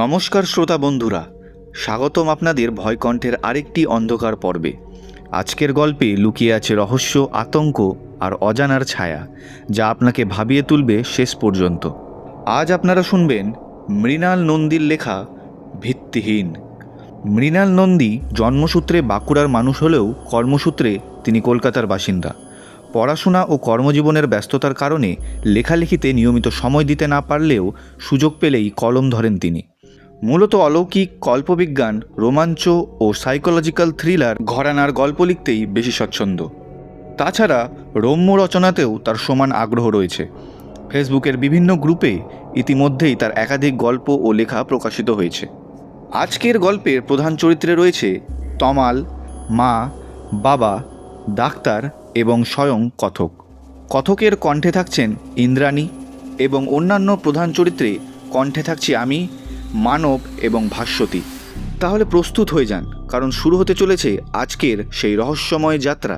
নমস্কার শ্রোতা বন্ধুরা, স্বাগতম আপনাদের ভয়কণ্ঠের আরেকটি অন্ধকার পর্বে। আজকের গল্পে লুকিয়ে আছে রহস্য, আতঙ্ক আর অজানার ছায়া, যা আপনাকে ভাবিয়ে তুলবে শেষ পর্যন্ত। আজ আপনারা শুনবেন মৃণাল নন্দীর লেখা ভিত্তিহীন। মৃণাল নন্দী জন্মসূত্রে বাঁকুড়ার মানুষ হলেও কর্মসূত্রে তিনি কলকাতার বাসিন্দা। পড়াশোনা ও কর্মজীবনের ব্যস্ততার কারণে লেখালেখিতে নিয়মিত সময় দিতে না পারলেও সুযোগ পেলেই কলম ধরেন তিনি। মূলত অলৌকিক, কল্পবিজ্ঞান, রোমাঞ্চ ও সাইকোলজিক্যাল থ্রিলার ঘরানার গল্প লিখতেই বেশি স্বচ্ছন্দ। তাছাড়া রম্য রচনাতেও তার সমান আগ্রহ রয়েছে। ফেসবুকের বিভিন্ন গ্রুপে ইতিমধ্যেই তার একাধিক গল্প ও লেখা প্রকাশিত হয়েছে। আজকের গল্পের প্রধান চরিত্রে রয়েছে তমাল, মা, বাবা, ডাক্তার এবং স্বয়ং কথক। কথকের কণ্ঠে থাকছেন ইন্দ্রাণী এবং অন্যান্য প্রধান চরিত্রে কণ্ঠে থাকছি আমি, মানব এবং ভাস্বতী। তাহলে প্রস্তুত হয়ে যান, কারণ শুরু হতে চলেছে আজকের সেই রহস্যময় যাত্রা।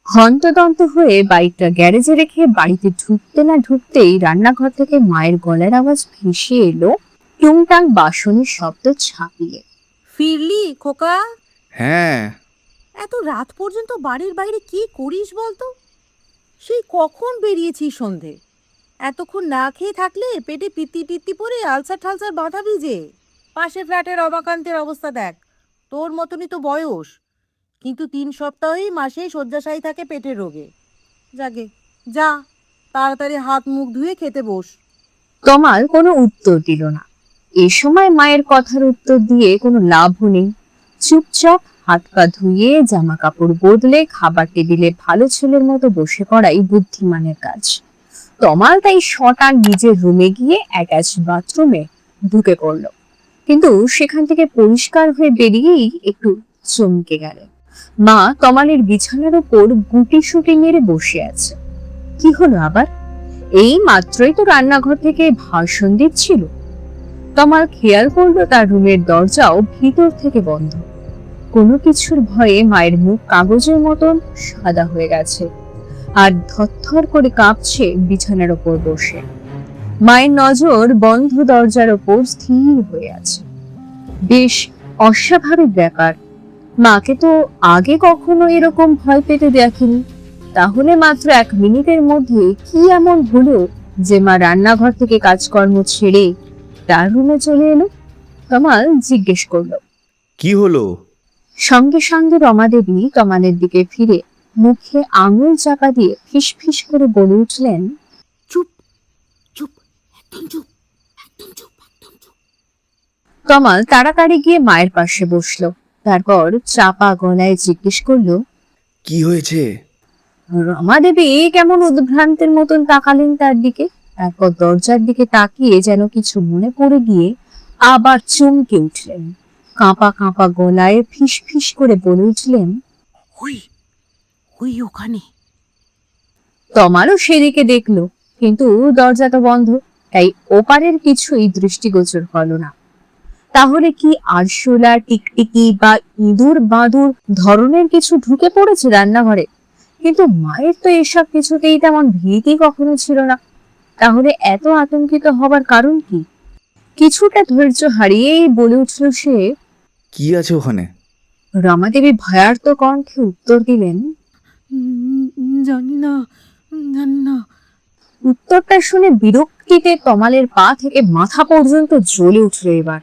হন্তদন্ত হয়ে বাইকটা গ্যারেজে রেখে বাড়িতে ঢুকতে না ঢুকতেই রান্নাঘর থেকে মায়ের গলার আওয়াজ ভেসে এলো, টুংটাং বাসনের শব্দ ছাপিয়ে। ফিরলি খোকা? হ্যাঁ। এত রাত পর্যন্ত বাড়ির বাইরে কি করিস বলতো? সেই কখন বেরিয়েছিস সন্ধে? এতক্ষণ না খেয়ে থাকলে পেটে পিত্তি টিত্তি পরে আলসার ঠালসার বাঁধা ভিজে। পাশে ফ্ল্যাটের অবাকান্তের অবস্থা দেখ, তোর মতনই তো বয়স, কিন্তু 3 সপ্তাহই মাসেই শয্যাশায়ী থাকে পেটের রোগে। যাগে যা, তাড়াতাড়ি হাত মুখ ধুয়ে খেতে বস। তমাল কোনো উত্তর দিল না। এ সময় মায়ের কথার উত্তর দিয়ে কোনো লাভও নেই। চুপচাপ হাত পা ধুয়ে জামা কাপড় বদলে খাবার টেবিলে ভালো ছেলের মতো বসে পড়াই বুদ্ধিমানের কাজ। তমাল তাই শটান নিজের রুমে গিয়ে অ্যাটাচ বাথরুমে ঢুকে পড়ল, কিন্তু সেখান থেকে পরিষ্কার হয়ে বেরিয়েই একটু চমকে গেল। মা তমালের বিছানার উপর গুটি সুটি মেরে বসে আছে। কি হলো আবার? এই মাত্রই তো রান্নাঘর থেকে ভাষণ দিচ্ছিল। তমাল খেয়াল করলো তার রুমের দরজাও ভিতর থেকে বন্ধ। কোনো কিছুর ভয়ে মায়ের মুখ কাগজের মতন সাদা হয়ে গেছে আর থরথর করে কাঁপছে বিছানার ওপর বসে। মায়ের নজর বন্ধ দরজার ওপর স্থির হয়ে আছে। বেশ অস্বাভাবিক ব্যাপার। মাকে তো আগে কখনো এরকম ভয় পেতে দেখেনি। তাহলে মাত্র 1 মিনিটের মধ্যে কি এমন হলো যে মা রান্নাঘর থেকে কাজকর্ম ছেড়ে তার রুমে চলে এলো? তমাল জিজ্ঞেস করলো, কি হলো? সঙ্গে সঙ্গে রমা দেবী তমালের দিকে ফিরে মুখে আঙুল চাপা দিয়ে ফিস ফিস করে বলে উঠলেন, চুপ চুপ, একদম চুপ, একদম চুপ, একদম চুপ। তমাল তাড়াতাড়ি গিয়ে মায়ের পাশে বসলো। তারপর চাপা গলায় জিজ্ঞেস করলো, কি হয়েছে? রমা দেবী কেমন উদ্ভ্রান্তের মতন তাকালেন তার দিকে। তারপর দরজার দিকে তাকিয়ে যেন কিছু মনে পড়ে গিয়ে আবার চমকে উঠলেন। কাঁপা কাঁপা গলায় ফিস ফিস করে বলে উঠলেন, ওই ওই ওখানে। তমালও সেদিকে দেখলো, কিন্তু দরজা তো বন্ধ, তাই ওপারের কিছুই দৃষ্টিগোচর হলো না। তাহলে কি আরশোলা, টিকটিকি বা ইঁদুর বাঁদুর ধরনের কিছু ঢুকে পড়েছে রান্নাঘরে? কিন্তু মায়ের তো এসব কিছুতেই তেমন ভীতি কখনো ছিল না। তাহলে এত আতঙ্কিত হবার কারণ কি? কিছুটা ধৈর্য হারিয়েই বলে উঠল সে, কি আছে ওখানে? রমাদেবী ভয়ার্ত কণ্ঠে উত্তর দিলেন, জানি না, জানি না। উত্তরটা শুনে বিরক্তিতে তমালের পা থেকে মাথা পর্যন্ত জ্বলে উঠল। এবার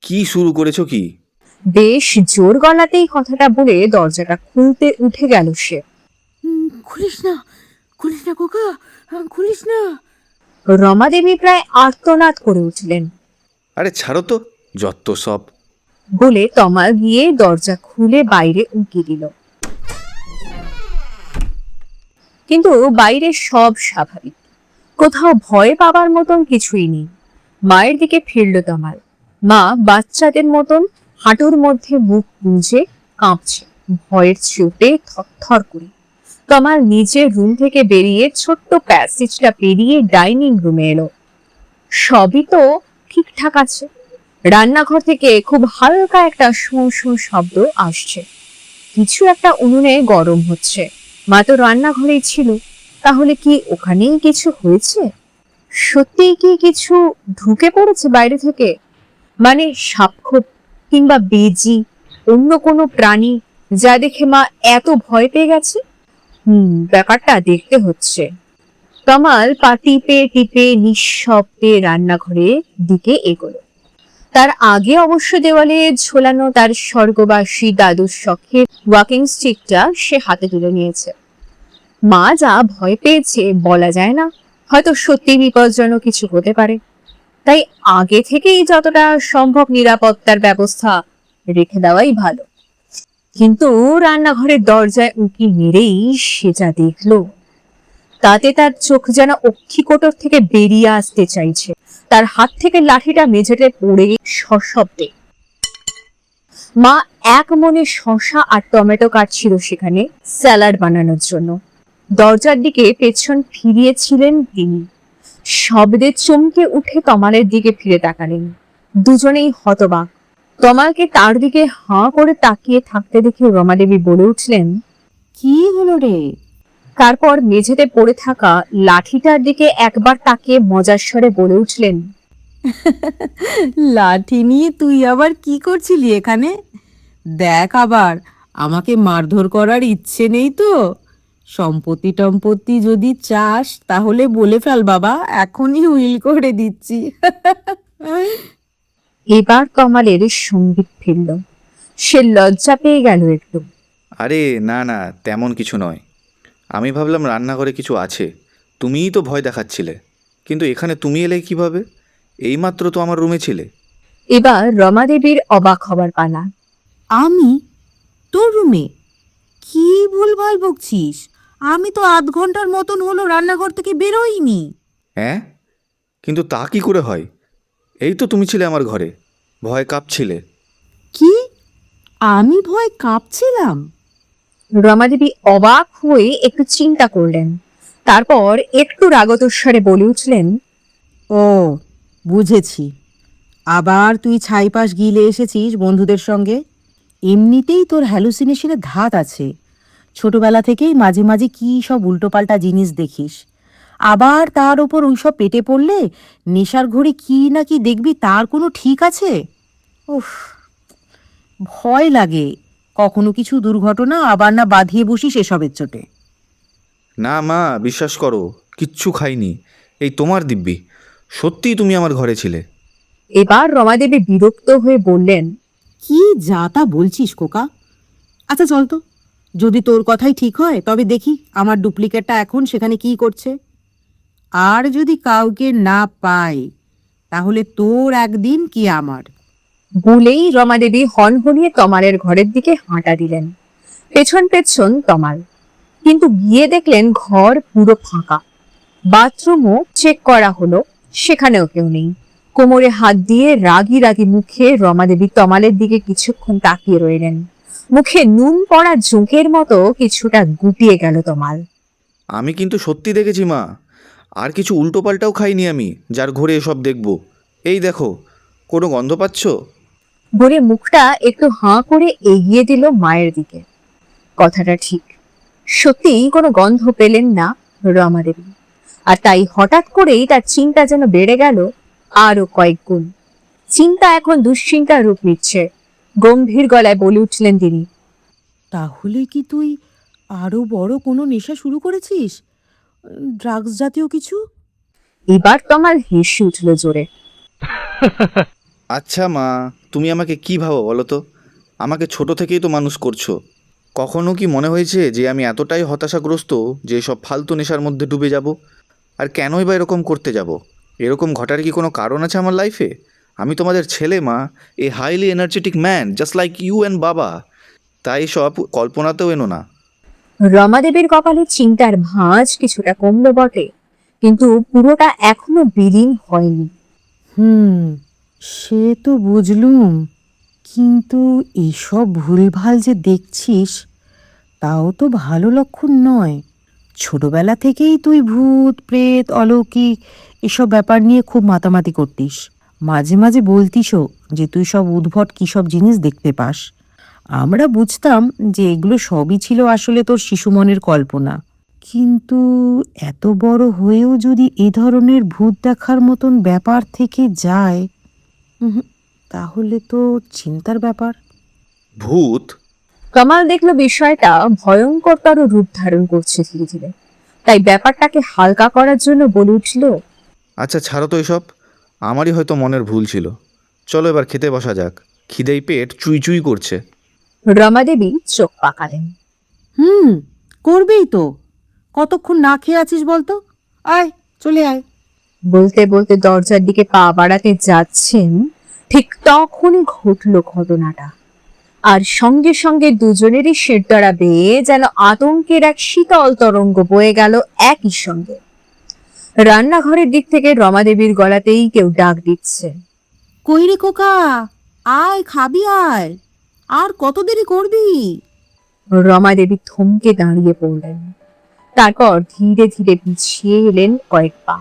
কি শুরু করেছো কি? বেশ জোর গলাতেই কথাটা বলে দরজাটা খুলতে উঠে গেল সে। খুলিস না, খুলিস না খোকা, খুলিস না। রমাদেবী প্রায় আর্তনাদ করে উঠলেন। আরে ছাড়ো তো, যত সব। বলে তমাল গিয়ে দরজা খুলে বাইরে উঁকি দিল। কিন্তু বাইরে সব স্বাভাবিক, কোথাও ভয় পাবার মতন কিছুই নেই। মায়ের দিকে ফিরল তমাল। মা বাচ্চাদের মতন হাঁটুর মধ্যে মুখ গুঁজে কাঁপছে ভয়ের চোটে থরথর করে। তমাল নিজের রুম থেকে বেরিয়ে ছোট্ট প্যাসেজটা পেরিয়ে ডাইনিং রুমে এলো। সবই তো ঠিকঠাক আছে। রান্নাঘর থেকে খুব হালকা একটা শোঁ শোঁ শব্দ আসছে। কিছু একটা উনুনে গরম হচ্ছে। মা তো রান্নাঘরেই ছিল, তাহলে কি ওখানেই কিছু হয়েছে? সত্যি কি কিছু ঢুকে পড়েছে বাইরে থেকে? মানে সাপখোপ কিংবা বেজি, অন্য কোনো প্রাণী, যা দেখে মা এত ভয় পেয়ে গেছে? ব্যাপারটা দেখতে হচ্ছে। তমাল পা টিপে টিপে নিঃশব্দে রান্নাঘরের দিকে এগোলো। তার আগে অবশ্য দেওয়ালে ঝোলানো তার স্বর্গবাসী দাদুর শখের ওয়াকিং স্টিকটা সে হাতে তুলে নিয়েছে। মা যা ভয় পেয়েছে বলা যায় না, হয়তো সত্যি বিপজ্জনক কিছু হতে পারে, তাই আগে থেকেই যতটা সম্ভব নিরাপত্তার ব্যবস্থা রেখে দেওয়াই ভালো। কিন্তু রান্নাঘরের দরজায় উঁকি মেরেই সে যা দেখলো, তাতে তার চোখ যেন অক্ষিকোটর থেকে বেরিয়ে আসতে চাইছে। তার হাত থেকে লাঠিটা মেঝেতে পড়ে সশব্দে। মা এক মনে শসা আর টমেটো কাটছিল সেখানে স্যালাড বানানোর জন্য। দরজার দিকে পেছন ফিরিয়েছিলেন তিনি। শব্দে চমকে উঠে তমালের দিকে ফিরে তাকালেন। দুজনেই হতবাক। তমালকে তার দিকে হাঁ করে তাকিয়ে থাকতে দেখে রমাদেবী বলে উঠলেন, কি হলো রে? তারপর মেঝেতে পড়ে থাকা লাঠিটার দিকে একবার তাকিয়ে মজার স্বরে বলে উঠলেন, লাঠি নিয়ে তুই আবার কি করছিলি এখানে? দেখ, আবার আমাকে মারধর করার ইচ্ছে নেই তো? সম্পত্তি টম্পত্তি যদি চাস তাহলে বলে ফেল বাবা, এখনই উইল করে দিচ্ছি। এবার তমালের সঙ্গীত ফিরল। সে লজ্জা পেয়ে গেল একটু। আরে না না, তেমন কিছু নয়। আমি ভাবলাম রান্নাঘরে কিছু আছে, তুমিই তো ভয় দেখাচ্ছিলে। কিন্তু এখানে তুমি এলে কিভাবে? এইমাত্র তো আমার রুমে ছিলে। এবার রমাদেবীর অবাক হবার পালা। আমি তোর রুমে? কি ভুলভাল বকছিস? আমি তো আধ ঘন্টার মতন হলো রান্নাঘর থেকে বেরোইনি। হ্যাঁ, কিন্তু তা কি করে হয়? এই তো তুমি ছিলে আমার ঘরে, ভয় কাঁপছিলে। কি? আমি ভয় কাঁপছিলাম? রমাদেবী অবাক হয়ে একটু চিন্তা করলেন, তারপর একটু রাগত স্বরে বলে উঠলেন, ও, বুঝেছি। আবার তুই ছাইপাশ গিলে এসেছিস বন্ধুদের সঙ্গে। এমনিতেই তোর হ্যালুসিনেশনের ধাত আছে। ছোটবেলা থেকেই মাঝে মাঝে কি সব উল্টোপাল্টা জিনিস দেখিস। আবার তার ওপর ওইসব পেটে পড়লে নেশার ঘড়ি কি না কি দেখবি, তার কোনো ঠিক আছে? উফ, ভয় লাগে। কখনো কিছু দুর্ঘটনা আবার না বাঁধিয়ে বসিস এসবের চোটে। না মা, বিশ্বাস করো, কিচ্ছু খাইনি। এই তোমার দিব্যি, সত্যিই তুমি আমার ঘরে ছিলে। এবার রমাদেবী বিরক্ত হয়ে বললেন, কি যা তা বলছিস খোকা? আচ্ছা চল তো, যদি তোর কথাই ঠিক হয় তবে দেখি আমার ডুপ্লিকেটটা এখন সেখানে কি করছে। আর যদি কাউকে না পাই তাহলে তোর একদিন কি আমার। বলেই রমাদেবী হনহনিয়ে তমালের ঘরের দিকে হাঁটা দিলেন। পেছন পেছন তমাল। কিন্তু গিয়ে দেখলেন ঘর পুরো ফাঁকা। বাথরুমও চেক করা হলো, সেখানেও কেউ নেই। কোমরে হাত দিয়ে রাগী রাগী মুখে রমাদেবী তমালের দিকে কিছুক্ষণ তাকিয়ে রইলেন। মুখে নুন পড়া জোঁকের মতো কিছুটা গুটিয়ে গেল তমাল। আমি কিন্তু সত্যি দেখেছি মা, আর কিছু উল্টোপাল্টাও খাইনি আমি, যার ঘরে এসব দেখবো। এই দেখো, কোনো গন্ধ পাচ্ছ? বলে মুখটা একটু হাঁ করে এগিয়ে দিল মায়ের দিকে। কথাটা ঠিক, সত্যিই কোনো গন্ধ পেলেন না রমাদেবী। আর তাই হঠাৎ করেই তার চিন্তা যেন বেড়ে গেল আরো কয়েক গুণ। চিন্তা এখন দুশ্চিন্তার রূপ নিচ্ছে। গম্ভীর গলায় বলে উঠলেন তিনি, তাহলে কি তুই আরো বড় কোনো নেশা শুরু করেছিস? ড্রাগস জাতীয় কিছু? এবার তমাল হেসে উঠল জোরে। আচ্ছা মা, তুমি আমাকে কি ভাবো বলো তো? আমাকে ছোট থেকেই তো মানুষ করছো। কখনো কি মনে হয়েছে যে আমি এতটাই হতাশাগ্রস্ত যে সব ফালতু নেশার মধ্যে ডুবে যাব? আর কেনই বা এরকম করতে যাব? এরকম ঘটার কি কোনো কারণ আছে আমার লাইফে? আমি তোমাদের ছেলে মা, a highly energetic man just like you and বাবা। তাই সব কল্পনাতেও এনো না। রমাদেবীর কপালে চিন্তার ভাঁজ কিছুটা কমলো বটে, কিন্তু পুরোটা এখনো বিলীন হয়নি। সে তো বুঝলুম, কিন্তু এসব ভুলভাল যে দেখছিস তাও তো ভালো লক্ষণ নয়। ছোটবেলা থেকেই তুই ভূত প্রেত অলৌকিক এসব ব্যাপার নিয়ে খুব মাতামাতি করতিস। মাঝে মাঝে বলতিসও যে তুই সব উদ্ভট কী সব জিনিস দেখতে পাস। আমরা বুঝতাম যে এগুলো সবই ছিল আসলে তোর শিশু মনের কল্পনা। কিন্তু এত বড় হয়েও যদি এ ধরনের ভূত দেখার মতন ব্যাপার থেকে যায়, তাহলে তো চিন্তার ব্যাপার। ভূত? কামাল দেখলো বিষয়টা ভয়ঙ্করতর রূপ ধারণ করছে ধীরে ধীরে, তাই ব্যাপারটাকে হালকা করার জন্য বলে উঠল, আচ্ছা ছাড়ো তো এসব, আমারই হয়তো মনের ভুল ছিল। চলো এবার খেতে বসা যাক, খিদেই পেট চুই চুই করছে। রমাদেবী চোখ পাকালেন। করবেই তো, কতক্ষণ না খেয়ে আছিস বলতো? আয়, চলে আয়। বলতে বলতে দরজার দিকে পা বাড়াতে যাচ্ছেন, ঠিক তখনই ঘটল ঘটনাটা। আর সঙ্গে সঙ্গে দুজনেরই শিরদাঁড়া বেয়ে যেন আতঙ্কের এক শীতল তরঙ্গ বয়ে গেল একই সঙ্গে। রান্নাঘরের দিক থেকে রমাদেবীর গলাতেই কেউ ডাক দিচ্ছে, কই রে খোকা, আয় খাবি আয়, আর কত দেরি করবি? রমাদেবী থমকে দাঁড়িয়ে পড়লেন। তারপর ধীরে ধীরে পিছিয়ে এলেন কয়েক পা।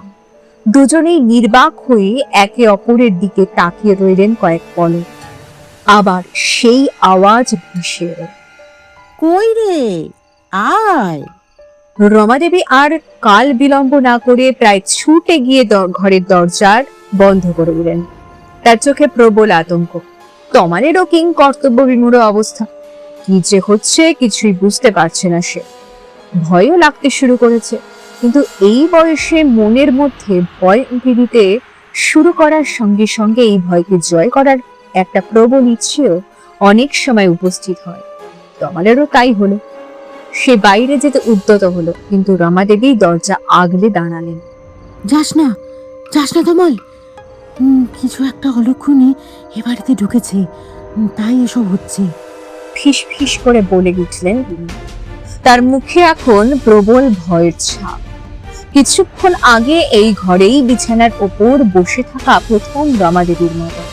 দুজনেই নির্বাক হয়ে একে অপরের দিকে তাকিয়ে রইলেন কয়েক পলক। আবার সেই আওয়াজ ভেসে এলো, কই রে, আয়। রমাদেবী আর কাল বিলম্ব না করে প্রায় ছুটে গিয়ে ঘরের দরজার বন্ধ করে দিলেন। তার চোখে প্রবল আতঙ্ক, তমালেরও কিং কর্তব্য বিমূঢ় অবস্থা। কি যে হচ্ছে কিছুই বুঝতে পারছে না সে। ভয়ও লাগতে শুরু করেছে, কিন্তু এই বয়সে মনের মধ্যে ভয় উঁকি দিতে শুরু করার সঙ্গে সঙ্গে এই ভয়কে জয় করার একটা প্রবল ইচ্ছেও অনেক সময় উপস্থিত হয়। তমালেরও তাই হলো। সে বাইরে যেতে উদ্যত হলো, কিন্তু রমাদেবী দরজা আগলে দাঁড়ালেন। যাস না তমাল, কিছু একটা অলক্ষণে এ বাড়িতে ঢুকেছে, তাই এসব হচ্ছে। ফিস ফিস করে বলে উঠলেন তিনি। তার মুখে এখন প্রবল ভয়ের ছাপ। কিছুক্ষণ আগে এই ঘরেই বিছানার ওপর বসে থাকা প্রথম রমাদেবীর মতো,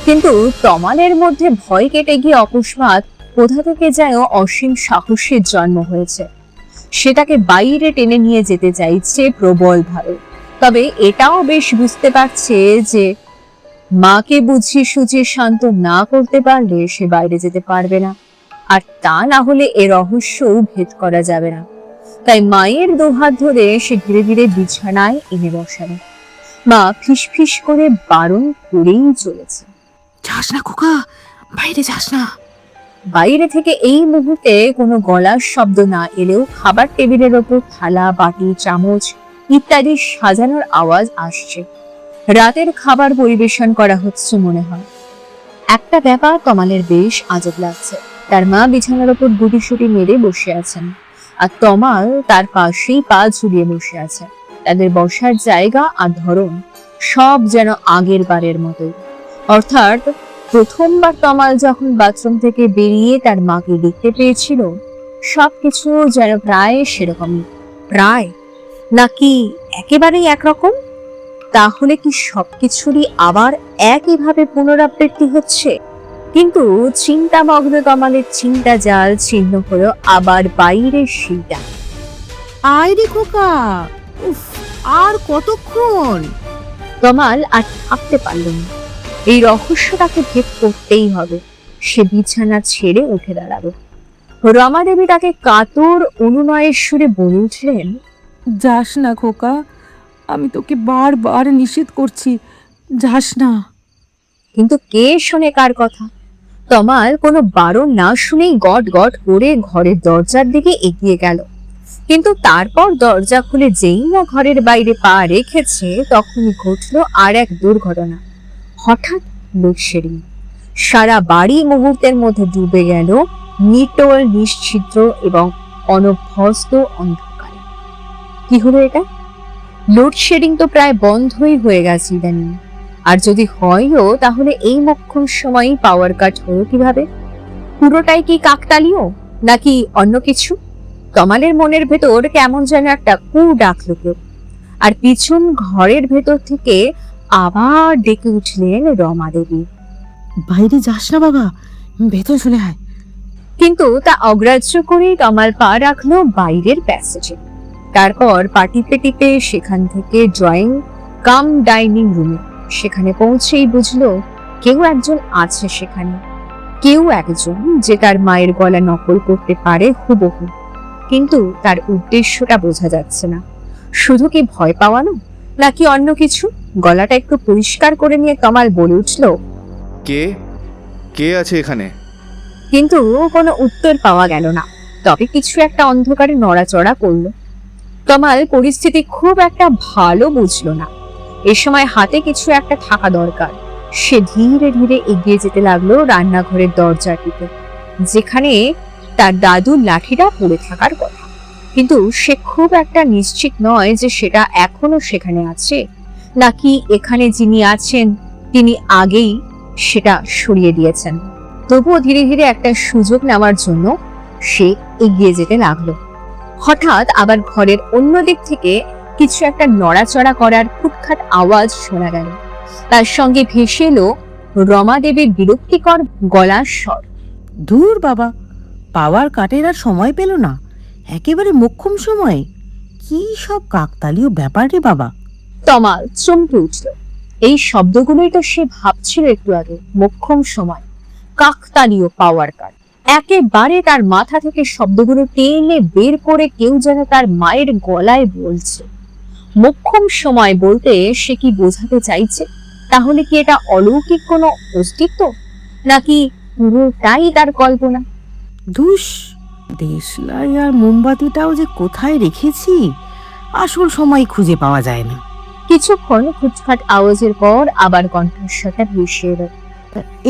কিন্তু তমালের মধ্যে ভয় কেটে গিয়ে অকস্মাৎ কোথা থেকে যেন অসীম সাহসের জন্ম হয়েছে। সেটাকে বাইরে টেনে নিয়ে যেতে চাইছে প্রবল ভাবে। তবে এটাও বেশ বুঝতে পারছে যে মাকে বুঝিয়ে সুঝিয়ে শান্ত না করতে পারলে সে বাইরে যেতে পারবে না, আর তা না হলে এ রহস্যও ভেদ করা যাবে না। তাই মায়ের দুহাত ধরে সে ধীরে ধীরে বিছানায় এনে বসালো। মা ফিস ফিস করে বারণ করেই চলেছে, যাস না খোকা, বাইরে যাস না। বাইরে থেকে এই মুহূর্তে কোনো গলার শব্দ না এলেও খাবার টেবিলের ওপর থালা, বাটি, চামচ ইত্যাদি সাজানোর আওয়াজ আসছে। রাতের খাবার পরিবেশন করা হচ্ছে মনে হয়। একটা ব্যাপার তমালের বেশ আজব লাগছে। তার মা বিছানার ওপর গুটিসুটি মেরে বসে আছেন, আর তমাল তার পাশেই পা ঝুলিয়ে বসে আছে। তাদের বসার জায়গা আর ধরন সব যেন আগের বারের মতোই। অর্থাৎ প্রথমবার তমাল যখন বাথরুম থেকে বেরিয়ে তার মাকে দেখতে পেয়েছিল, সবকিছু যেন প্রায় সেরকমই। প্রায় নাকি একেবারেই একরকম? তাহলে কি সবকিছুরই আবার একইভাবে পুনরাবৃত্তি হচ্ছে? কিন্তু চিন্তামগ্ন তমালের চিন্তা জাল ছিন্ন হলো আবার বাইরের শিলটা। আয় রে খোকা, উফ, আর কতক্ষণ? তমাল আর থাকতে পারল না। এই রহস্যটাকে ভেদ করতেই হবে। সে বিছানা ছেড়ে উঠে দাঁড়ালো। রমাদেবী তাকে কাতর অনুনয়ের সুরে বলে উঠলেন, যাস না খোকা, আমি তোকে বারবার নিষেধ করছি, যাস না। কিন্তু কে শোনে কার কথা? তমাল কোনো বারণ না শুনেই গট গট করে ঘরের দরজার দিকে এগিয়ে গেল। কিন্তু তারপর দরজা খুলে যেই না ঘরের বাইরে পা রেখেছে, তখনই ঘটলো আর এক দুর্ঘটনা। হঠাৎ লোডশেডিং। সারা বাড়ি মুহূর্তের মধ্যে ডুবে গেল নিটোল, নিশ্চিদ্র এবং অনভ্যস্ত অন্ধকারে। কি হলো এটা? লোডশেডিং তো প্রায় বন্ধই হয়ে গেছে ইদানিং। আর যদি হয়ও, তাহলে এই মক্ষণ সময়ই পাওয়ার কাট হলো কিভাবে? পুরোটাই কি কাকতালীয়, নাকি অন্য কিছু? তমালের মনের ভেতর কেমন যেন একটা কু ডাকলো কেউ। আর পিছন ঘরের ভেতর থেকে আবার ডেকে উঠলেন রমাদেবী, বাইরে যাস না বাবা, ভেতর চলে আয়। কিন্তু তা অগ্রাহ্য করেই তমাল পা রাখলো বাইরের প্যাসেজে। তারপর পা টিপে টিপে সেখান থেকে ড্রয়িং কাম ডাইনিং রুমে। সেখানে পৌঁছেই বুঝলো কেউ একজন আছে সেখানে। কেউ একজন যে তার মায়ের গলা নকল করতে পারে হুবহু। কিন্তু তার উদ্দেশ্যটা বোঝা যাচ্ছে না। শুধু কি ভয় পাওয়ানো নাকি অন্য কিছু? গলাটা একটু পরিষ্কার করে নিয়ে তমাল বলে উঠল, কে কে আছে এখানে? কিন্তু কোনো উত্তর পাওয়া গেল না। তবে কিছু একটা অন্ধকারে নড়াচড়া করলো। তমাল পরিস্থিতি খুব একটা ভালো বুঝলো না। এ সময় হাতে কিছু একটা থাকা দরকার। সে ধীরে ধীরে এগিয়ে যেতে লাগলো রান্নাঘরের দরজার দিকে, যেখানে তার দাদুর লাঠিটা পড়ে থাকার কথা। কিন্তু সে খুব একটা নিশ্চিত নয় যে সেটা এখনো সেখানে আছে, নাকি এখানে যিনি আছেন তিনি আগেই সেটা সরিয়ে দিয়েছেন। তবুও ধীরে ধীরে একটা সুযোগ নেওয়ার জন্য সে এগিয়ে যেতে লাগলো। হঠাৎ আবার ঘরের অন্য দিক থেকে কিছু একটা নড়াচড়া করার খুটখাট আওয়াজ শোনা গেল। তার সঙ্গে ভেসে এলো রমা দেবীর বিরক্তিকর গলার স্বর। ধুর বাবা, পাওয়ার কাটের আর সময় পেল না, একেবারে মোক্ষম সময়ে। কি সব কাকতালীয় ব্যাপার রে বাবা। তমাল চমকে উঠল। এই শব্দগুলোই তো সে ভাবছিল একটু আগে। মোক্ষম সময়, কাকতালীয় পাওয়ার কাট। একেবারে তার মাথা থেকে শব্দগুলো টেনে বের করে কেউ যেন তার মায়ের গলায় বলছে। মোক্ষম সময় বলতে সে কি বোঝাতে চাইছে? তাহলে কি এটা অলৌকিক কোনো অস্তিত্ব, নাকি পুরোটাই তার কল্পনা? ধুস, দেশলাই আর মোমবাতিটাও যে কোথায় রেখেছি আসল সময় খুঁজে পাওয়া যায় না। কিছুক্ষণ খুচখাট আওয়াজের পর আবার কণ্ঠস্বরটা ভেসে এলো।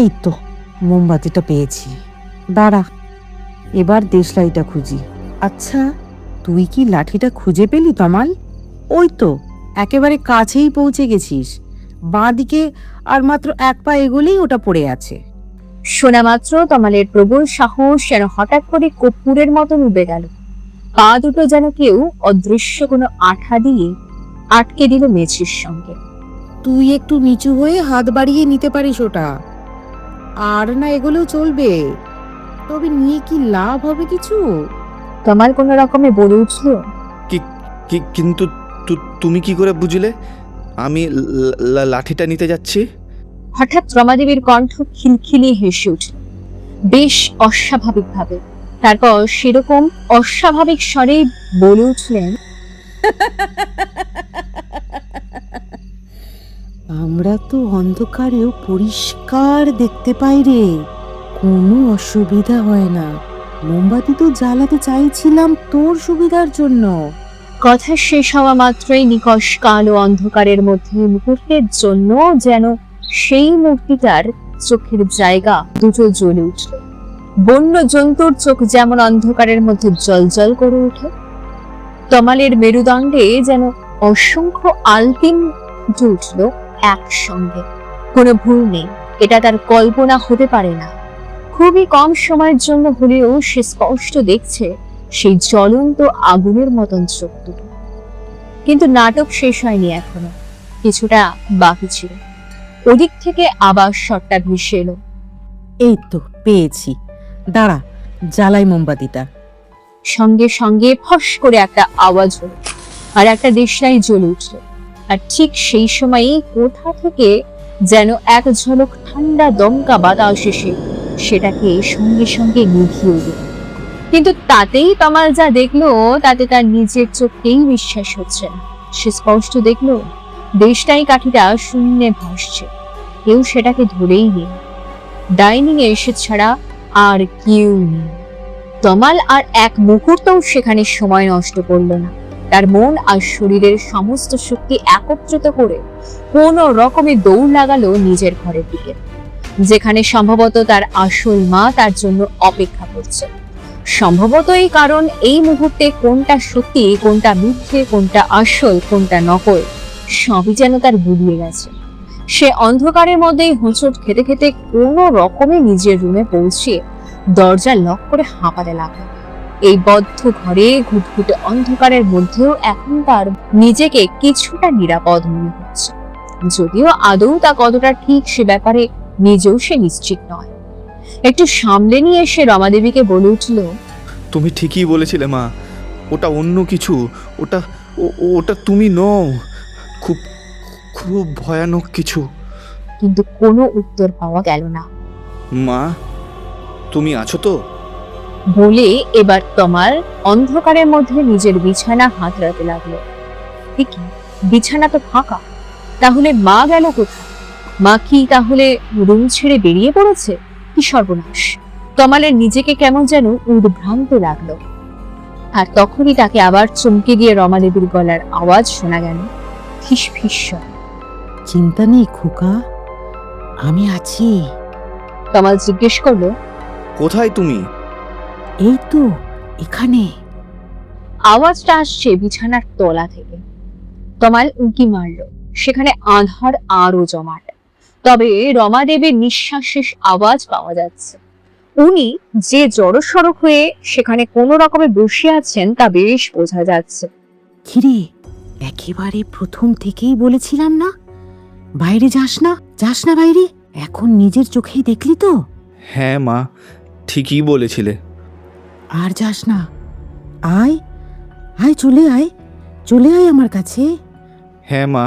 এই তো মোমবাতিটা পেয়েছি, দাঁড়া এবার দেশলাইটা খুঁজি। আচ্ছা, তুই কি লাঠিটা খুঁজে পেলি তমাল? ওই তো একেবারে কাছেই পৌঁছে গেছিস, বাঁ দিকে আর মাত্র এক পা এগোলেই ওটা পড়ে আছে। শোনা মাত্র তমালের প্রবল সাহস যেন হঠাৎ করে কর্পূরের মতন উবে গেল। পা দুটো যেন কেউ অদৃশ্য কোনো আঠা দিয়ে আটকে দিল মেঝের সঙ্গে। তুই একটু নিচু হয়ে হাত বাড়িয়ে নিতে পারিস ওটা, আর না এগুলোও চলবে, তবে নিয়ে কি লাভ হবে কিছু? তমাল কোনো রকমে বলে উঠল, কিন্তু তুমি কি করে বুঝলে আমি লাঠিটা নিতে যাচ্ছি? হঠাৎ রমাদেবীর কণ্ঠ খিলখিলিয়ে হেসে উঠল, বেশ অস্বাভাবিক ভাবে। তারপর সেরকম অস্বাভাবিক স্বরে বলে উঠলেন, আমরা তো অন্ধকারেও পরিষ্কার দেখতে পাই রে, কোনো অসুবিধা হয় না। মোমবাতি তো জ্বালাতে চাইছিলাম তোর সুবিধার জন্য। কথা শেষ হওয়া মাত্রই নিকষ কালো অন্ধকারের মধ্যে মুহূর্তের জন্য যেন সেই মূর্তিটার চোখের জায়গা দুটো জ্বলে উঠল। বন্য জন্তুর চোখ যেমন অন্ধকারের মধ্যে জ্বলজ্বল করে ওঠে, তমালের মেরুদণ্ডে যেন অসংখ্য আলপিন ফুটে উঠল একসঙ্গে। কোনো ভুল নেই, এটা তার কল্পনা হতে পারে না। খুবই কম সময়ের জন্য হলেও সে স্পষ্ট দেখছে সেই জ্বলন্ত আগুনের মতন চোখ দুটো। কিন্তু নাটক শেষ হয়নি এখনো, কিছুটা বাকি ছিল। ওদিক থেকে আবার শটটা ভেসে এলো। এই তো পেয়েছি, দাঁড়া জ্বালাই মোমবাতিটা। সঙ্গে সঙ্গে ফস করে একটা আওয়াজ হলো, আর একটা দেশলাই জ্বলে উঠল। আর ঠিক সেই সময়ই কোথা থেকে যেন এক ঝলক ঠান্ডা দমকা বাতাস এসে সেটাকে সঙ্গে সঙ্গে নিভিয়ে দিল। কিন্তু তাতেই তমাল যা দেখলো তাতে তার নিজের চোখকেই বিশ্বাস হচ্ছে না। সে স্পষ্ট দেখলো দেশটাই কাঠিটা শূন্যে ভাসছে, কেউ সেটাকে ধরেই নেই। ডাইনিং এ এসে ছাড়া আর কেউ নেই। তমাল আর এক মুহূর্তও সেখানে সময় নষ্ট করলো না। তার মন আর শরীরের সমস্ত শক্তি একত্রিত করে কোনো রকমে দৌড় লাগালো নিজের ঘরের দিকে, যেখানে সম্ভবত তার আসল মা তার জন্য অপেক্ষা করছে। সম্ভবত এই কারণ এই মুহূর্তে কোনটা সত্যি, কোনটা মিথ্যে, কোনটা আসল, কোনটা নকল সবই যেন তার গুলিয়ে গেছে। সে অন্ধকারের মধ্যেই হোঁচট খেতে খেতে কোনো রকমে নিজের রুমে পৌঁছে দরজা লক করে হাঁপাতে লাগলো। এই বদ্ধ ঘরে ঘুটঘুটে অন্ধকারের মধ্যেও এখন তার নিজেকে কিছুটা নিরাপদ মনে হচ্ছে, যদিও আদৌ তা কতটা ঠিক সে ব্যাপারে নিজেও সে নিশ্চিত নয়। একটু সামলে নিয়ে এসে রমাদেবীকে বলে উঠল, তুমি ঠিকই বলেছিলে মা, ওটা অন্য কিছু, ওটা ওটা তুমি নও, খুব খুব ভয়ানক কিছু। কিন্তু কোনো উত্তর পাওয়া গেল না। মা, তুমি আছো তো? বলে এবার তমাল অন্ধকারের মধ্যে নিজের বিছানা হাতড়াতে লাগলো। এ কি, বিছানা তো ফাঁকা, তাহলে মা গেল কোথায়? মা কি তাহলে রুম ছেড়ে বেরিয়ে পড়েছে? কি সর্বনাশ! তমালের নিজেকে কেমন যেন উদ্ভ্রান্ত লাগলো। আর তখনই তাকে আবার চমকে দিয়ে রমা দেবীর গলার আওয়াজ শোনা গেল, ফিস ফিস স্বরে। চিন্তা নেই খোকা, আমি আছি। তমাল জিজ্ঞেস করলো, কোথায় তুমি? এই তো এখানে। আওয়াজটা আসছে বিছানার তলা থেকে। তমাল উঁকি মারলো, সেখানে আঁধার আরো জমাট। তবে রমা দেবীর নিঃশ্বাসের আওয়াজ পাওয়া যাচ্ছে। উনি যে জড়সড় হয়ে সেখানে কোনো রকমে বসে আছেন তা বেশ বোঝা যাচ্ছে। কিরে, একেবারে প্রথম থেকেই বলেছিলাম না বাইরে যাস না, যাস না বাইরে। এখন নিজের চোখেই দেখলি তো। হ্যাঁ মা, ঠিকই বলেছিলে। আর যাস না, আয় আয়, চলে আয়, চলে আয় আমার কাছে। হ্যাঁ মা,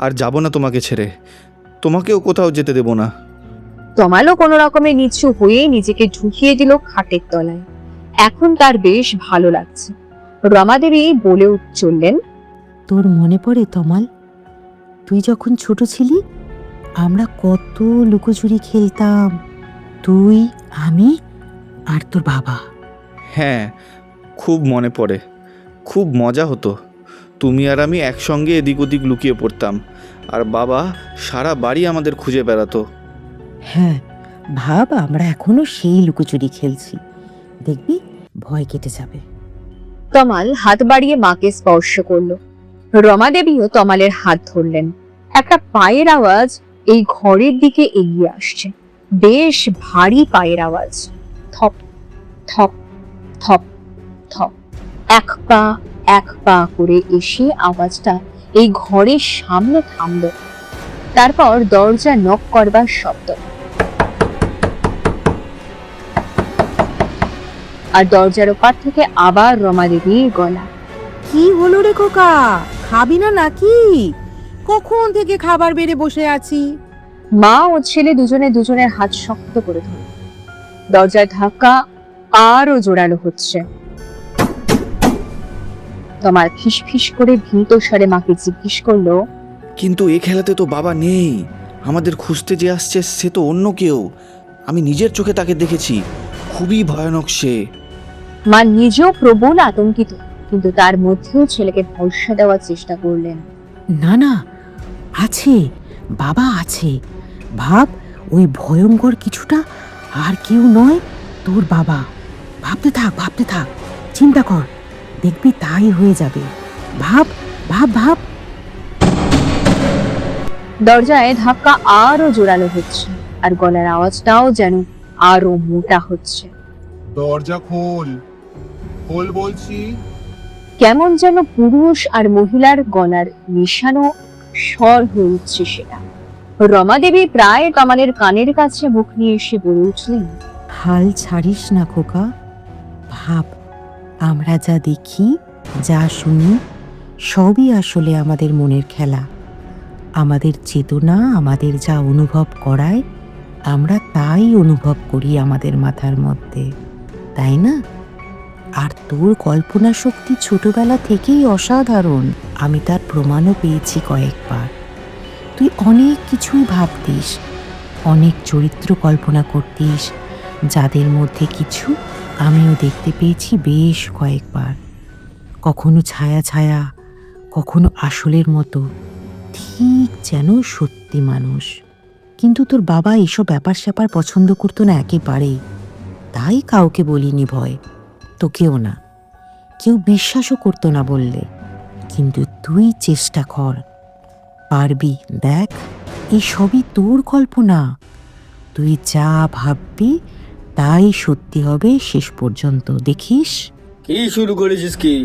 আর যাব না তোমাকে ছেড়ে, তোমাকেও কোথাও যেতে দেব না। তমালও কোনো রকমে নিচু হয়ে নিজেকে ঢুকিয়ে দিল খাটের তলায়। এখন তার বেশ ভালো লাগছে। রমাদেবী বলে চললেন, তোর মনে পড়ে তমাল, তুই যখন ছোট ছিলি আমরা কত লুকোচুরি খেলতাম, তুই, আমি আর তোর বাবা। হ্যাঁ, খুব মনে পড়ে, খুব মজা হতো। তুমি আর আমি একসঙ্গে এদিক ওদিক লুকিয়ে পড়তাম, আর বাবা সারা বাড়ি আমাদের খুঁজে বেড়াতো। হ্যাঁ, ভাব আমরা এখনো সেই লুকোচুরি খেলছি, দেখবি ভয় কেটে যাবে। তমাল হাত বাড়িয়ে মাকে স্পর্শ করলো। রমাদেবীও তমালের হাত ধরলেন। একটা পায়ের আওয়াজ এই ঘরের দিকে এগিয়ে আসছে, বেশ ভারী পায়ের আওয়াজ। থপ থপ থপ থপ, এক পা করে এসে আওয়াজটা এই ঘরের সামনে থামলো। তারপর দরজা নক করবার শব্দ, আর দরজার ওপার থেকে আবার রমাদেবীর গলা, কি হলো রে খোকা, খাবি না নাকি? কখন থেকে খাবার বেড়ে বসে আছি। মা ও ছেলে দুজনে দুজনের হাত শক্ত করে ধরে। দরজার ধাক্কা আরো জোরালো হচ্ছে। তোমার ফিসফিস করে ভীত স্বরে মাকে জিজ্ঞেস করলো, কিন্তু এ খেলাতে তো বাবা নেই, আমাদের খুঁজতে যে আসছে সে তো অন্য কেউ। আমি নিজের চোখে তাকে দেখেছি, খুবই ভয়ানক সে। মা নিজেও প্রবল আতঙ্কিত, কিন্তু তার মধ্যেও ছেলেকে ভরসা দেওয়ার চেষ্টা করলেন। না না, আছে, বাবা আছে। ভাব, ওই ভয়ঙ্কর কিছুটা আর কেউ নয়, তোর বাবা। ভাবতে থাক, ভাবতে থাক, চিন্তা কর, দেখবি তাই হয়ে যাবে। ভাব ভাব ভাব। দরজায় ধাক্কা আরো জোরালো হচ্ছে, আর গলার আওয়াজটাও যেন আরো মোটা হচ্ছে। দরজা খোল, খোল বলছি। কেমন যেন পুরুষ আর মহিলার গলার মিশানো স্বর হয়ে উঠছে সেটা। রমাদেবী প্রায় তমালের কানের কাছে মুখ নিয়ে এসে বলে উঠলেন, হাল ছাড়িস না খোকা। ভাব, আমরা যা দেখি, যা শুনি, সবই আসলে আমাদের মনের খেলা। আমাদের চেতনা আমাদের যা অনুভব করায়, আমরা তাই অনুভব করি আমাদের মাথার মধ্যে, তাই না? আর তোর কল্পনা শক্তি ছোটবেলা থেকেই অসাধারণ, আমি তার প্রমাণও পেয়েছি কয়েকবার। তুই অনেক কিছুই ভাবতিস, অনেক চরিত্র কল্পনা করতিস, যাদের মধ্যে কিছু আমিও দেখতে পেয়েছি বেশ কয়েকবার। কখনো ছায়া ছায়া, কখনো আসলের মতো, ঠিক যেন সত্যি মানুষ। কিন্তু তোর বাবা এসব ব্যাপার স্যাপার পছন্দ করতো না একেবারেই, তাই কাউকে বলিনি ভয়, তোকেও না, কেউ বিশ্বাসও করতো না বললে। কিন্তু তুই চেষ্টা কর, পারবি। দেখ, এই সবই তোর কল্পনা। তুই যা ভাববি তাই সত্যি হবে শেষ পর্যন্ত, দেখিস। কি শুরু করেছিস কি?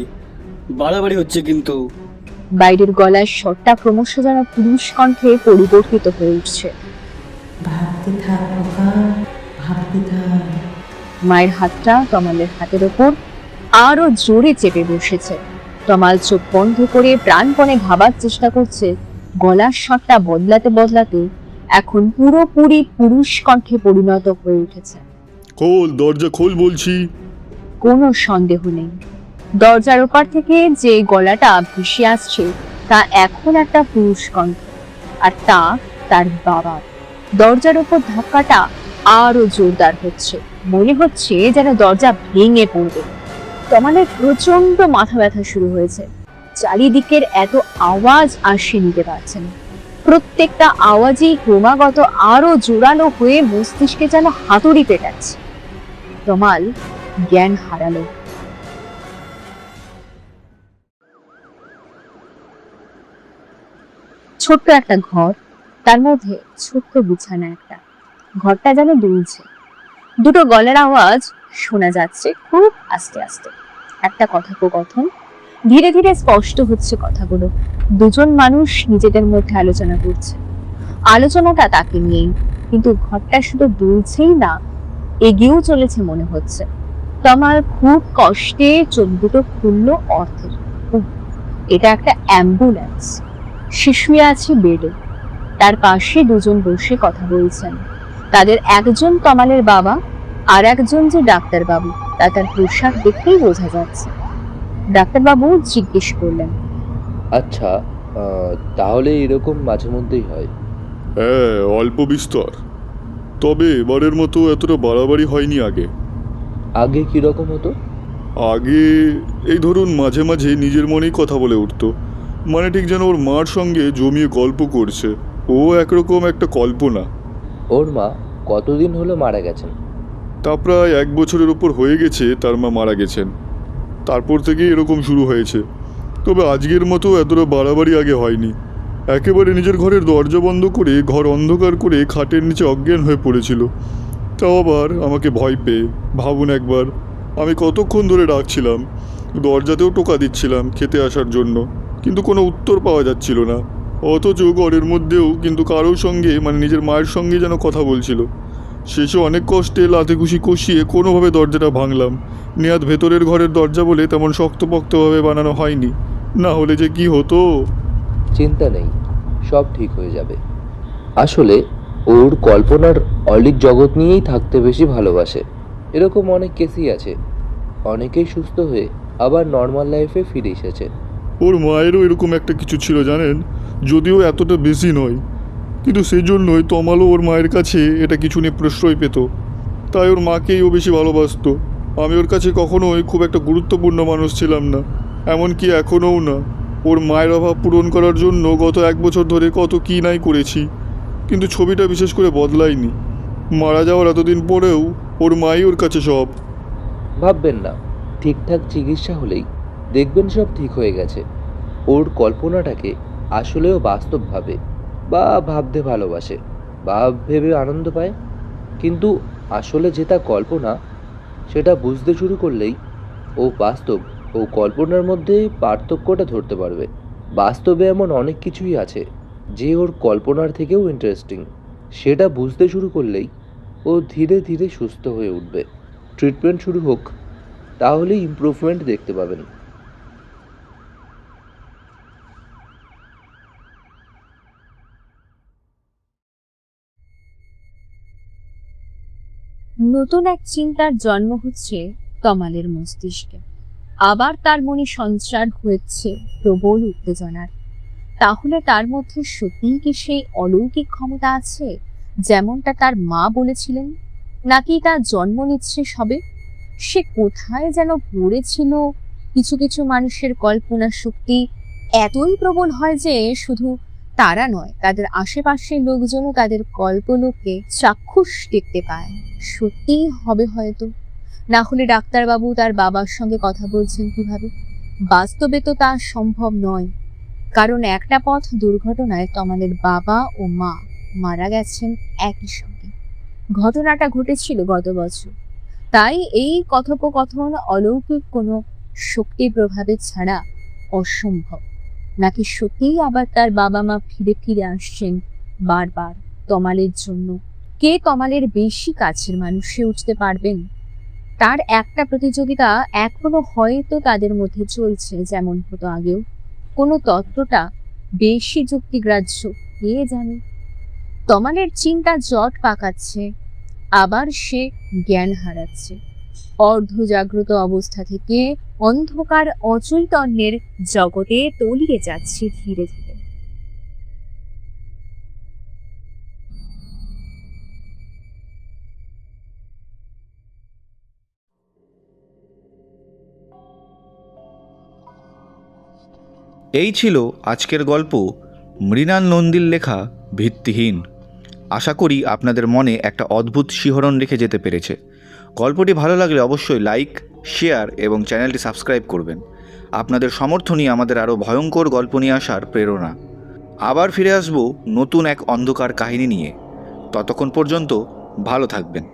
বাড়াবাড়ি হচ্ছে কিন্তু। বাইরের গলার স্বরটা ক্রমশ যেন পুরুষ কণ্ঠে পরিবর্তিত হয়ে উঠছে। ভাবতে থাক বাবা, ভাবতে থাক। মায়ের হাতটা তমালের হাতের ওপর আরো জোরে চেপে বসেছে। তমাল চোখ বন্ধ করে প্রাণপণে ভাবার চেষ্টা করছে। গলার স্বরটা বদলাতে বদলাতে এখন পুরোপুরি পুরুষ কণ্ঠে পরিণত হয়ে উঠেছে। খোল, দরজা খোল বলছি। কোনো সন্দেহ নেই, দরজার ওপার থেকে যে গলাটা ভেসে আসছে তা এখন একটা পুরুষ কণ্ঠ, আর তা তার বাবার। দরজার ওপর ধাক্কাটা আরো জোরদার হচ্ছে, মনে হচ্ছে যেন দরজা ভেঙে পড়বে। তমালের প্রচন্ড মাথা ব্যথা শুরু হয়েছে। চারিদিকের এত আওয়াজ আর সে নিতে পারছে না। প্রত্যেকটা আওয়াজই ক্রমাগত আরো জোরালো হয়ে মস্তিষ্কে যেন হাতুড়ি পেটাচ্ছে। তমাল জ্ঞান হারালো। ছোট্ট একটা ঘর, তার মধ্যে ছোট্ট বিছানা একটা। ঘরটা যেন দুলছে। দুটো গলার আওয়াজ শোনা যাচ্ছে খুব আস্তে আস্তে। একটা কথোপকথন, ধীরে ধীরে স্পষ্ট হচ্ছে কথাগুলো। দুজন মানুষ নিজেদের মধ্যে আলোচনা করছে। আলোচনাটা তাকে নিয়েই, কিন্তু ঘরটা শুধু দুলছেই না, এগিয়েও চলেছে মনে হচ্ছে। তমাল খুব কষ্টে চোখ দুটো খুলল অর্থের। এটা একটা অ্যাম্বুলেন্স। সে শুয়ে আছে বেডে, তার পাশে দুজন বসে কথা বলছেন। তাদের একজন তমালের বাবা, আর একজন যে ডাক্তারবাবু, তা তার পোশাক দেখেই বোঝা যাচ্ছে। ডাক্তারবাবু জিজ্ঞেস করলেন, আচ্ছা, তাহলে এরকম মাঝে মধ্যেই হয়? হ্যাঁ, অল্প বিস্তর। তবে এবারের মতো এতটা বাড়াবাড়ি হয়নি আগে। আগে কিরকম হতো? আগে এই ধরুন মাঝে মাঝে নিজের মনেই কথা বলে উঠতো, মানে ঠিক যেন ওর মার সঙ্গে জমিয়ে গল্প করছে। ও একরকম একটা কল্পনা। ওর মা কতদিন হলো মারা গেছেন? তা প্রায় 1 বছরের উপর হয়ে গেছে তার মা মারা গেছেন। তারপর থেকেই এরকম শুরু হয়েছে। তবে আজকের মতো এতটা বাড়াবাড়ি আগে হয়নি। একেবারে নিজের ঘরের দরজা বন্ধ করে ঘর অন্ধকার করে খাটের নিচে অজ্ঞান হয়ে পড়েছিল। তাও আবার আমাকে ভয় পেয়ে। ভাবুন একবার, আমি কতক্ষণ ধরে ডাকছিলাম, দরজাতেও টোকা দিচ্ছিলাম খেতে আসার জন্য, কিন্তু কোনো উত্তর পাওয়া যাচ্ছিল না। অথচ ঘরের মধ্যেও কিন্তু কারোর সঙ্গে, মানে নিজের মায়ের সঙ্গে যেন কথা বলছিল। শেষে অনেক কষ্টে লাথি ঘুষি কষিয়ে কোনোভাবে দরজাটা ভাঙলাম। নেহাত ভেতরের ঘরের দরজা বলে তেমন শক্তপোক্তভাবে বানানো হয়নি, না হলে যে কি হতো। চিন্তা নেই, সব ঠিক হয়ে যাবে। আসলে ওর কল্পনার অলিক জগৎ নিয়েই থাকতে বেশি ভালোবাসে। এরকম অনেক কেসই আছে। অনেকেই সুস্থ হয়ে আবার নর্মাল লাইফে ফিরে এসেছে। ওর মায়েরও এরকম একটা কিছু ছিল জানেন, যদিও এতটা বেশি নয়, কিন্তু সেজন্যই তমালও ওর মায়ের কাছে এটা কিছু নিয়ে প্রশ্রয় পেত। তাই ওর মাকেই ও বেশি ভালোবাসতো। আমি ওর কাছে কখনোই খুব একটা গুরুত্বপূর্ণ মানুষ ছিলাম না, এমনকি এখনও না। ওর মায়ের অভাব পূরণ করার জন্য গত 1 বছর ধরে কত কী নাই করেছি, কিন্তু ছবিটা বিশেষ করে বদলায়নি। মারা যাওয়ার এতদিন পরেও ওর মাই ওর কাছে সব। ভাববেন না, ঠিকঠাক চিকিৎসা হলেই দেখবেন সব ঠিক হয়ে গেছে। ওর কল্পনাটাকে আসলেও বাস্তব ভাবে, বা ভাবতে ভালোবাসে, বা ভেবে আনন্দ পায়। কিন্তু আসলে যেটা কল্পনা, সেটা বুঝতে শুরু করলেই ও বাস্তব ও কল্পনার মধ্যে পার্থক্যটা ধরতে পারবে। বাস্তবে এমন অনেক কিছুই আছে যে ওর কল্পনার থেকেও ইন্টারেস্টিং। সেটা বুঝতে শুরু করলেই ও ধীরে ধীরে সুস্থ হয়ে উঠবে। ট্রিটমেন্ট শুরু হোক, তাহলেই ইমপ্রুভমেন্ট দেখতে পাবেন। নতুন এক চিন্তার জন্ম হচ্ছে তমালের মস্তিষ্কে। আবার তার মনে সঞ্চার হয়েছে প্রবল উত্তেজনার। তাহলে তার মধ্যে সত্যিই কি সেই অলৌকিক ক্ষমতা আছে, যেমনটা তার মা বলেছিলেন? নাকি তা জন্ম নিচ্ছে সবে? সে কোথায় যেন পড়েছিল, কিছু কিছু মানুষের কল্পনা শক্তি এতই প্রবল হয় যে শুধু তারা নয়, তাদের আশেপাশের লোকজনও তাদের কল্পলোকে চাক্ষুষ দেখতে পায়। সত্যিই হবে হয়তো। না হলে ডাক্তারবাবু তার বাবার সঙ্গে কথা বলছেন কিভাবে? বাস্তবে তো তা সম্ভব নয়, কারণ একটা পথ দুর্ঘটনায় তমালের বাবা ও মা মারা গেছেন একই সঙ্গে। ঘটনাটা ঘটেছিল গত বছর। তাই এই কথোপকথন অলৌকিক কোনো শক্তির প্রভাবে ছাড়া অসম্ভব। নাকি সত্যিই আবার তার বাবা মা ফিরে ফিরে আসছেন বারবার তমালের জন্য? কে তমালের বেশি কাছের মানুষ হয়ে উঠতে পারবেন? তার একটা প্রতিযোগিতা এখনো হয়তো তাদের মধ্যে চলছে, যেমন হতো আগেও। কোনো তত্ত্বটা বেশি যুক্তিগ্রাহ্য, কে জানে। তমালের চিন্তা জট পাকাচ্ছে। আবার সে জ্ঞান হারাচ্ছে। অর্ধজাগ্রত অবস্থা থেকে অন্ধকার অচৈতন্যের জগতে তলিয়ে যাচ্ছে ধীরে ধীরে। এই ছিল আজকের গল্প মৃণাল নন্দীর লেখা ভিত্তিহীন। আশা করি আপনাদের মনে একটা অদ্ভুত শিহরণ রেখে যেতে পেরেছে। গল্পটি ভালো লাগলে অবশ্যই লাইক, শেয়ার এবং চ্যানেলটি সাবস্ক্রাইব করবেন। আপনাদের সমর্থনই আমাদের আরও ভয়ঙ্কর গল্প নিয়ে আসার প্রেরণা। আবার ফিরে আসব নতুন এক অন্ধকার কাহিনী নিয়ে। ততক্ষণ পর্যন্ত ভালো থাকবেন।